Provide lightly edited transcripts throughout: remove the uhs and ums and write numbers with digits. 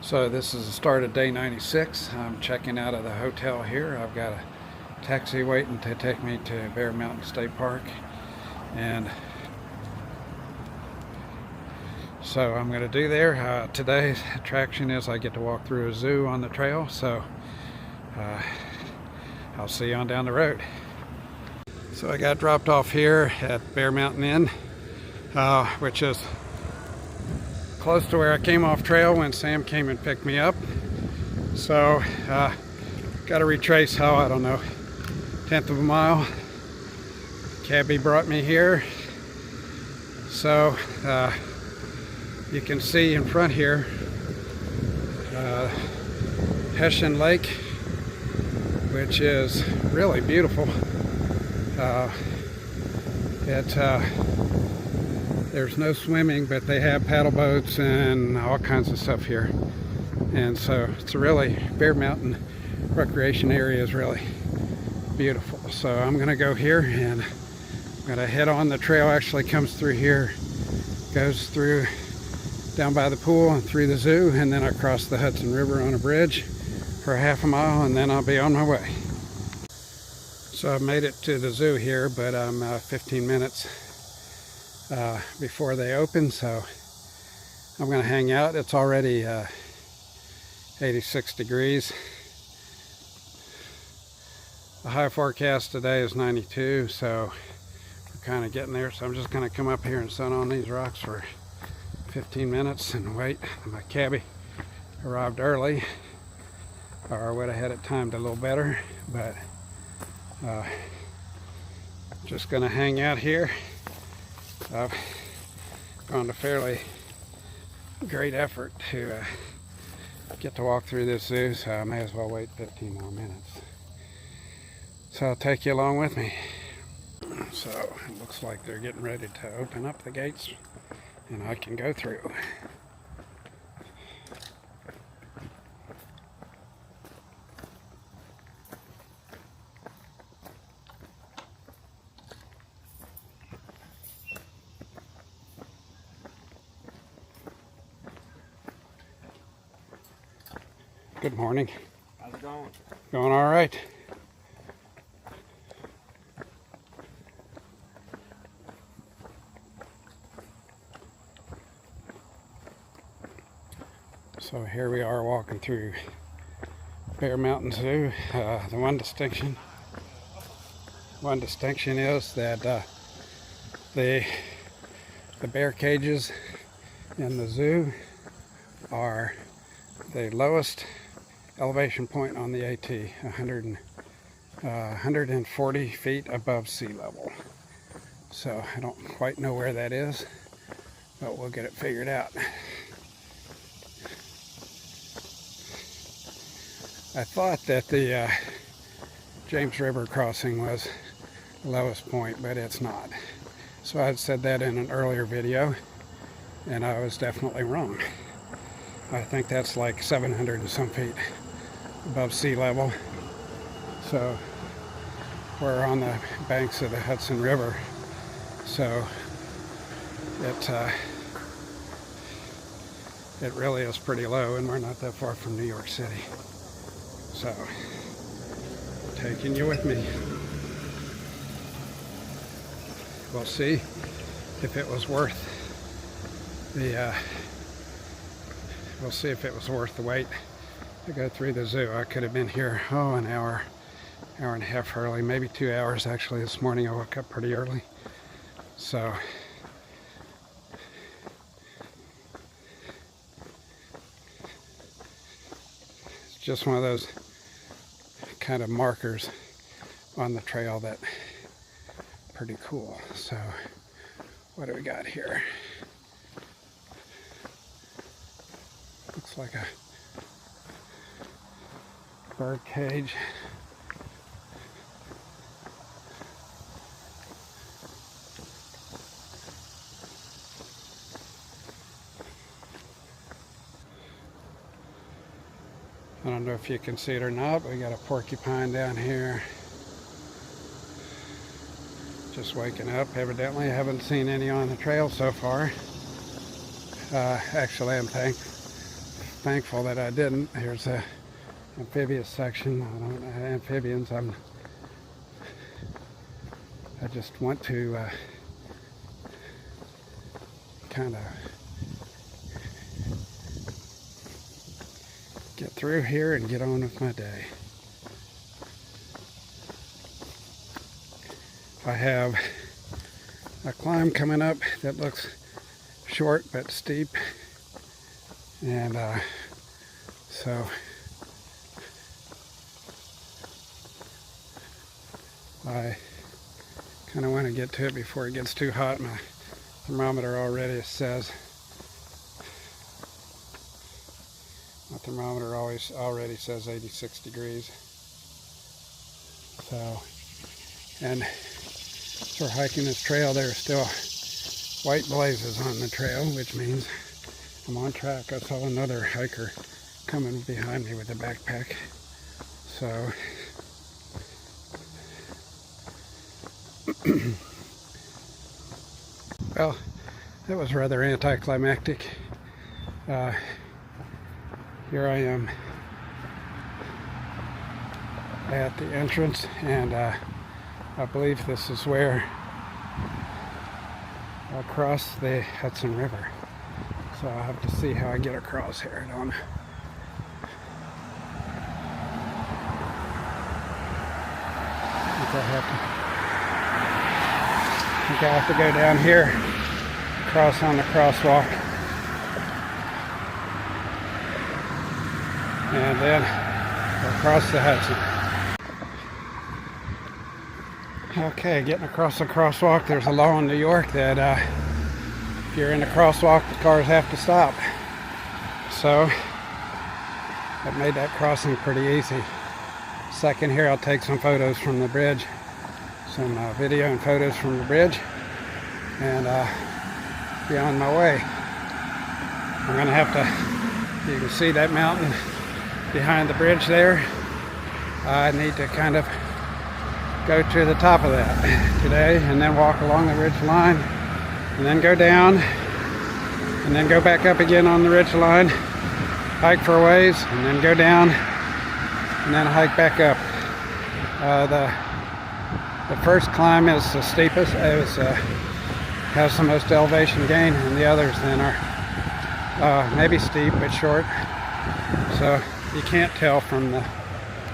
So this is the start of day 96. I'm checking out of the hotel here. I've got a taxi waiting to take me to Bear Mountain State Park. And so I'm going to do there. Today's attraction is I get to walk through a zoo on the trail. So I'll see you on down the road. So I got dropped off here at Bear Mountain Inn, which is close to where I came off trail when Sam came and picked me up. So got to retrace how, I don't know, 1/10 of a mile. Cabbie brought me here. So you can see in front here Hessian Lake, which is really beautiful. There's no swimming, but they have paddle boats and all kinds of stuff here. And so it's a really, Bear Mountain recreation area is really beautiful. So I'm gonna go here and I'm gonna head on. The trail actually comes through here, goes through down by the pool and through the zoo, and then across the Hudson River on a bridge for 1/2 mile, and then I'll be on my way. So I've made it to the zoo here, but I'm 15 minutes before they open, so I'm going to hang out. It's already 86 degrees. The high forecast today is 92, so we're kind of getting there. So I'm just going to come up here and sit on these rocks for 15 minutes and wait. My cabbie arrived early, or I would have had it timed a little better, but just going to hang out here. I've gone to fairly great effort to get to walk through this zoo, so I may as well wait 15 more minutes. So I'll take you along with me. So it looks like they're getting ready to open up the gates and I can go through. Good morning. How's it going? Going all right. So here we are walking through Bear Mountain Zoo. The one distinction is that the bear cages in the zoo are the lowest elevation point on the AT, 140 feet above sea level. So I don't quite know where that is, but we'll get it figured out. I thought that the James River crossing was the lowest point, but it's not. So I had said that in an earlier video, and I was definitely wrong. I think that's like 700 and some feet above sea level. So we're on the banks of the Hudson River, so it really is pretty low, and we're not that far from New York City. So taking you with me. We'll see if it was worth the we'll see if it was worth the wait to go through the zoo. I could have been here, an hour and a half early, maybe 2 hours actually. This morning I woke up pretty early. So it's just one of those kind of markers on the trail that pretty cool. So what do we got here? Looks like a bird cage. I don't know if you can see it or not, but we got a porcupine down here. Just waking up, evidently. I haven't seen any on the trail so far. Actually, I'm thankful that I didn't. Here's a amphibious section. Amphibians. I just want to kind of get through here and get on with my day. I have a climb coming up that looks short but steep, and so I kind of want to get to it before it gets too hot. My thermometer already says, already says 86 degrees. So, and as we're hiking this trail, there's still white blazes on the trail, which means I'm on track. I saw another hiker coming behind me with a backpack. So well, that was rather anticlimactic. Here I am at the entrance, and I believe this is where I'll cross the Hudson River. So I'll have to see how I get across here. I think I have to go down here, cross on the crosswalk, and then across the Hudson. Okay, getting across the crosswalk, there's a law in New York that if you're in the crosswalk, the cars have to stop. So that made that crossing pretty easy. Second here, I'll take some photos from the bridge, some video and photos from the bridge, and be on my way. I'm gonna have to, you can see that mountain behind the bridge there. I need to kind of go to the top of that today, and then walk along the ridge line, and then go down, and then go back up again on the ridge line, hike for a ways, and then go down, and then hike back up. The first climb is the steepest. It has the most elevation gain, and the others then are maybe steep but short. So you can't tell from the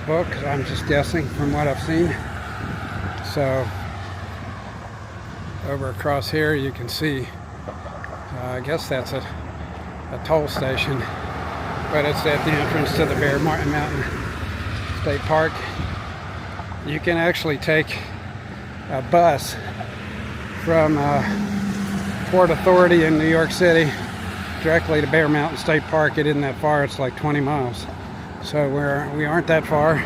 book. I'm just guessing from what I've seen. So over across here you can see, I guess that's a toll station, but it's at the entrance to the Bear Mountain State Park. You can actually take a bus from Port Authority in New York City directly to Bear Mountain State Park. It isn't that far, it's like 20 miles. So we aren't that far.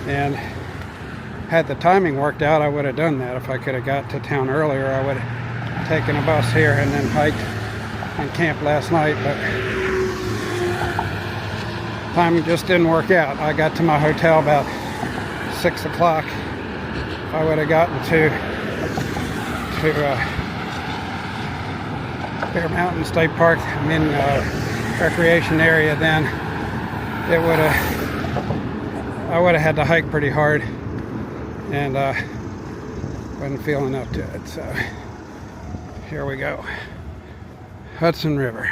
And had the timing worked out, I would have done that. If I could have got to town earlier, I would have taken a bus here and then hiked and camped last night, but timing just didn't work out. I got to my hotel about 6 o'clock. If I would have gotten to Bear Mountain State Park, recreation area, then I would have had to hike pretty hard, and wasn't feeling up to it. So here we go. Hudson River.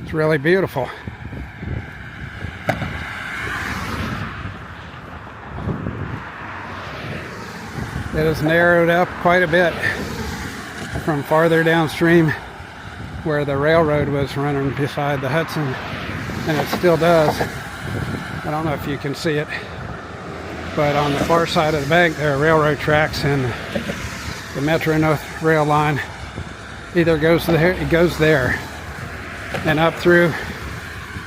It's really beautiful. It has narrowed up quite a bit from farther downstream where the railroad was running beside the Hudson, and it still does. I don't know if you can see it, but on the far side of the bank there are railroad tracks, and the Metro-North rail line either goes there and up through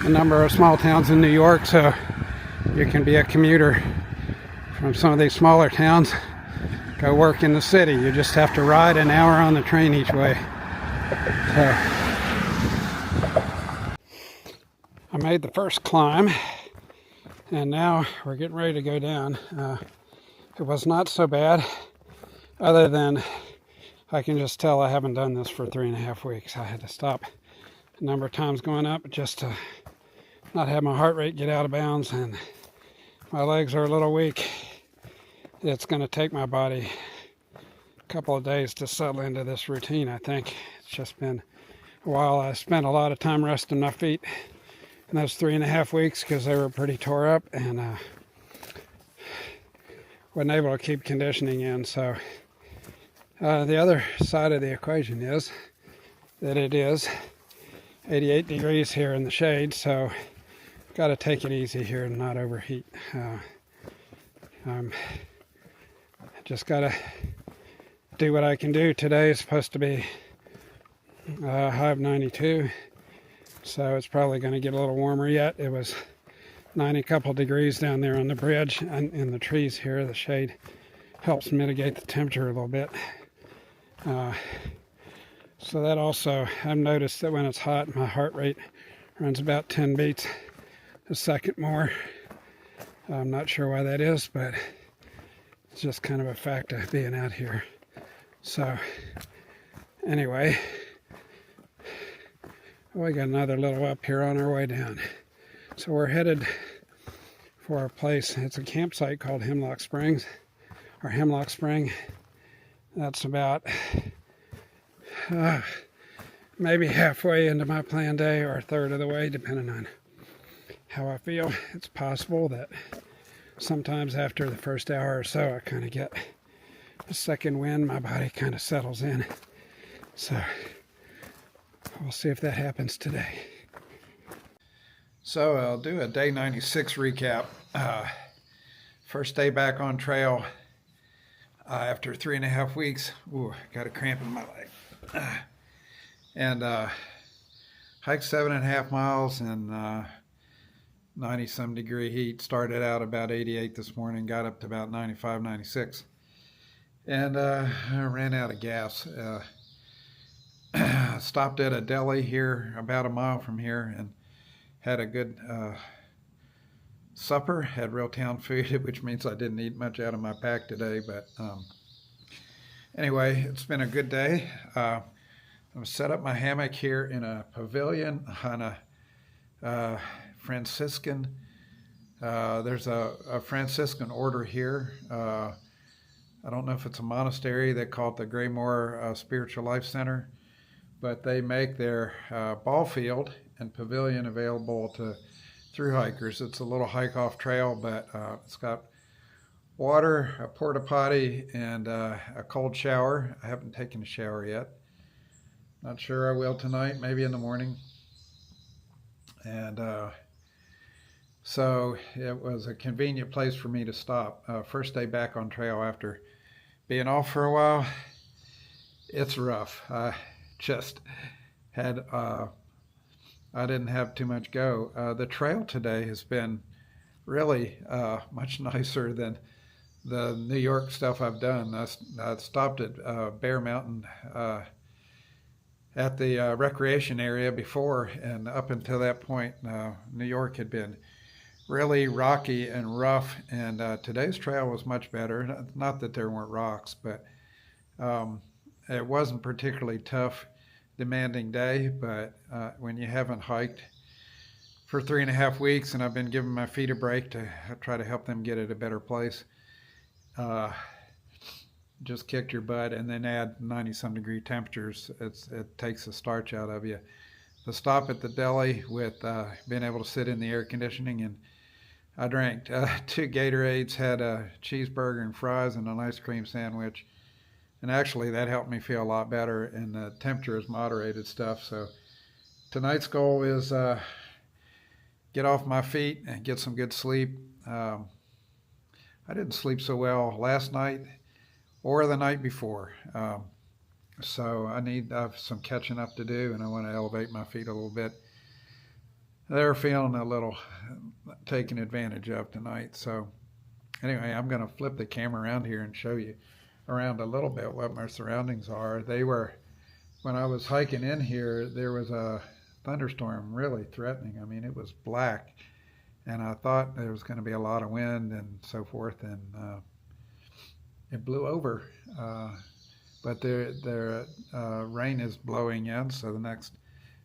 a number of small towns in New York, so you can be a commuter from some of these smaller towns, go work in the city. You just have to ride an hour on the train each way. So I made the first climb, and now we're getting ready to go down. It was not so bad, other than I can just tell I haven't done this for 3.5 weeks. I had to stop a number of times going up just to not have my heart rate get out of bounds, and my legs are a little weak. It's going to take my body a couple of days to settle into this routine, I think. It's just been a while. I spent a lot of time resting my feet in those 3.5 weeks because they were pretty tore up, and wasn't able to keep conditioning in. So the other side of the equation is that it is 88 degrees here in the shade, so got to take it easy here and not overheat. Just got to do what I can do. Today is supposed to be a high of 92, so it's probably going to get a little warmer yet. It was 90 couple degrees down there on the bridge and in the trees here. The shade helps mitigate the temperature a little bit. So that also, I've noticed that when it's hot, my heart rate runs about 10 beats a second more. I'm not sure why that is, but it's just kind of a fact of being out here. So anyway, we got another little up here on our way down. So we're headed for a place. It's a campsite called Hemlock Springs, or Hemlock Spring. That's about maybe halfway into my planned day, or a third of the way, depending on how I feel. It's possible that sometimes after the first hour or so, I kind of get a second wind. My body kind of settles in. So we'll see if that happens today. So I'll do a day 96 recap. First day back on trail after 3.5 weeks. Ooh, got a cramp in my leg. And hiked 7.5 miles in 90-some degree heat. Started out about 88 this morning, got up to about 95, 96. And I ran out of gas. Stopped at a deli here about a mile from here and had a good supper. Had real town food, which means I didn't eat much out of my pack today. But anyway, it's been a good day. I've set up my hammock here in a pavilion on a Franciscan. There's a Franciscan order here. I don't know if it's a monastery. They call it the Graymore Spiritual Life Center. But they make their ball field and pavilion available to through hikers. It's a little hike off trail, but it's got water, a porta potty, and a cold shower. I haven't taken a shower yet. Not sure I will tonight, maybe in the morning. And so it was a convenient place for me to stop. First day back on trail after being off for a while. It's rough. I just had, I didn't have too much go. The trail today has been really much nicer than the New York stuff I've done. I stopped at Bear Mountain at the recreation area before, and up until that point, New York had been really rocky and rough, and today's trail was much better. Not that there weren't rocks, but it wasn't particularly tough, demanding day. But when you haven't hiked for 3.5 weeks, and I've been giving my feet a break to try to help them get at a better place, just kicked your butt. And then add 90-some degree temperatures, it takes the starch out of you. The stop at the deli with being able to sit in the air conditioning, and I drank 2 Gatorades, had a cheeseburger and fries and an ice cream sandwich, and actually that helped me feel a lot better, and the temperature is moderated stuff. So tonight's goal is get off my feet and get some good sleep. I didn't sleep so well last night or the night before. So I need some catching up to do, and I want to elevate my feet a little bit. They're feeling a little taken advantage of tonight. So anyway, I'm going to flip the camera around here and show you around a little bit what my surroundings are. They were, when I was hiking in here, there was a thunderstorm really threatening. I mean, it was black, and I thought there was going to be a lot of wind and so forth, and it blew over but rain is blowing in, so the next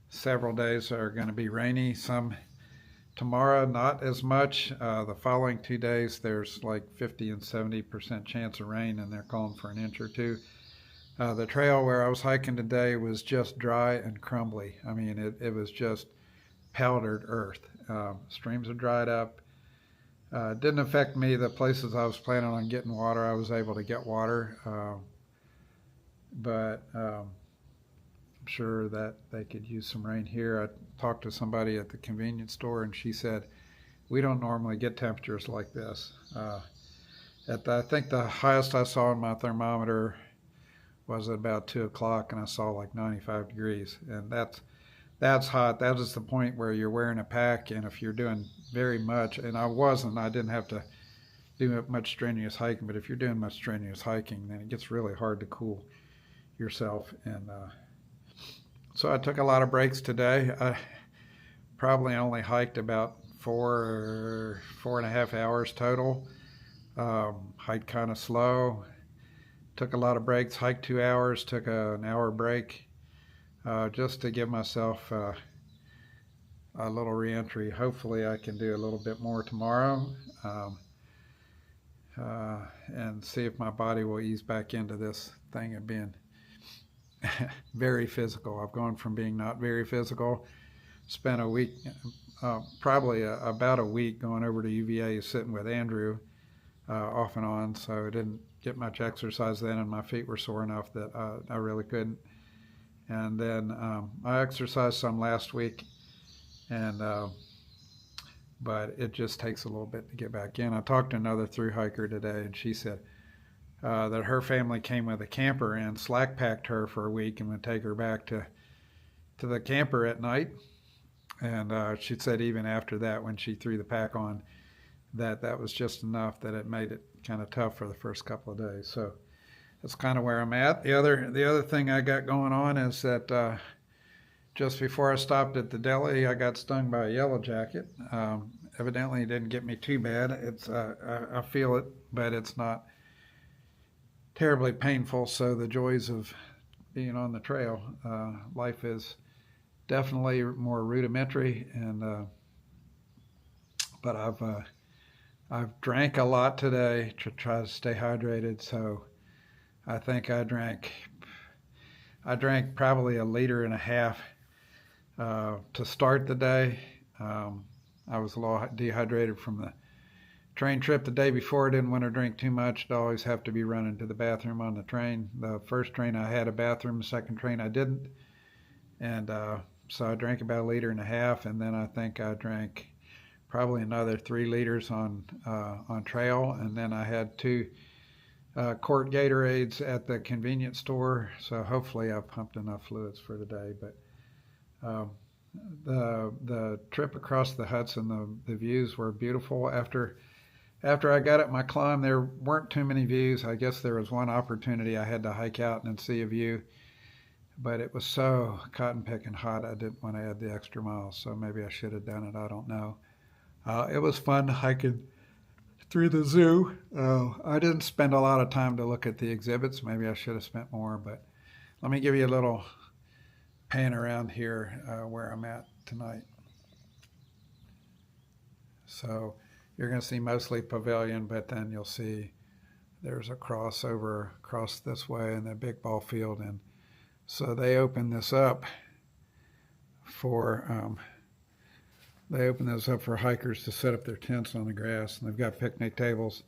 several days are going to be rainy. Some tomorrow, not as much. The following 2 days, there's like 50 and 70% chance of rain, and they're calling for an inch or two. The trail where I was hiking today was just dry and crumbly. I mean, it was just powdered earth. Streams have dried up. It didn't affect me. The places I was planning on getting water, I was able to get water. But I'm sure that they could use some rain here. I talked to somebody at the convenience store, and she said, we don't normally get temperatures like this. I think the highest I saw in my thermometer was at about 2 o'clock, and I saw like 95 degrees. And that's hot. That is the point where you're wearing a pack, and if you're doing very much, and I didn't have to do much strenuous hiking, but if you're doing much strenuous hiking, then it gets really hard to cool yourself. And so I took a lot of breaks today. I probably only hiked about 4.5 hours total. Hiked kind of slow. Took a lot of breaks, hiked 2 hours, took an hour break, just to give myself a little reentry. Hopefully I can do a little bit more tomorrow, and see if my body will ease back into this thing of being very physical. I've gone from being not very physical, spent a week, probably about a week going over to UVA sitting with Andrew off and on, so I didn't get much exercise then, and my feet were sore enough that I really couldn't. And then I exercised some last week, and but it just takes a little bit to get back in. I talked to another thru hiker today, and she said that her family came with a camper and slack packed her for a week and would take her back to the camper at night. And she said even after that, when she threw the pack on, that was just enough that it made it kind of tough for the first couple of days. So that's kind of where I'm at. The other thing I got going on is that just before I stopped at the deli, I got stung by a yellow jacket. Evidently, it didn't get me too bad. I feel it, but it's not terribly painful. So the joys of being on the trail, life is definitely more rudimentary, and but I've drank a lot today to try to stay hydrated. So I think I drank probably 1.5 liters to start the day. I was a little dehydrated from the train trip the day before. I didn't want to drink too much. I'd always have to be running to the bathroom on the train. The first train I had a bathroom, the second train I didn't. And so I drank about 1.5 liters, and then I think I drank probably another 3 liters on trail, and then I had 2 quart Gatorades at the convenience store. So hopefully I've pumped enough fluids for today. But the trip across the Hudson, the views were beautiful. After I got up my climb, there weren't too many views. I guess there was one opportunity I had to hike out and see a view, but it was so cotton picking hot I didn't want to add the extra miles, so maybe I should have done it. I don't know. It was fun hiking through the zoo. I didn't spend a lot of time to look at the exhibits. Maybe I should have spent more, but let me give you a little pan around here where I'm at tonight. So you're going to see mostly pavilion, but then you'll see there's a crossover across this way in the big ball field. And so they opened this up for hikers to set up their tents on the grass, and they've got picnic tables,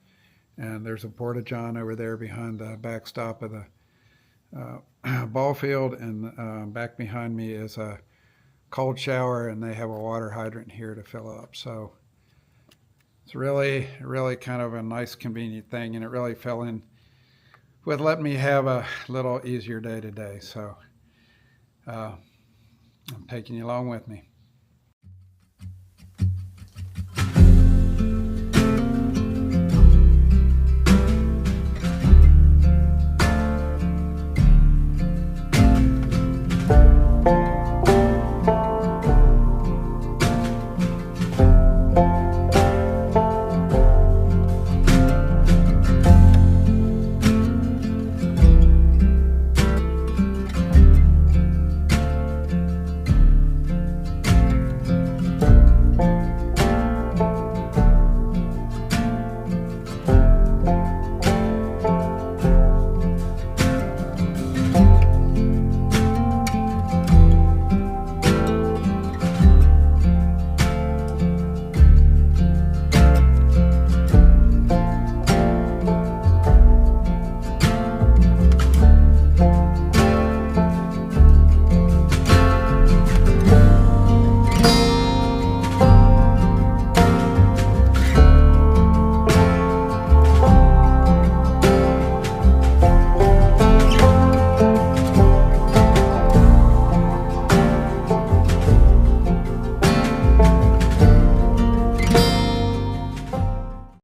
and there's a porta-john over there behind the backstop of the ball field, and back behind me is a cold shower, and they have a water hydrant here to fill up. So it's really kind of a nice, convenient thing, and it really fell in with letting me have a little easier day today. So I'm taking you along with me.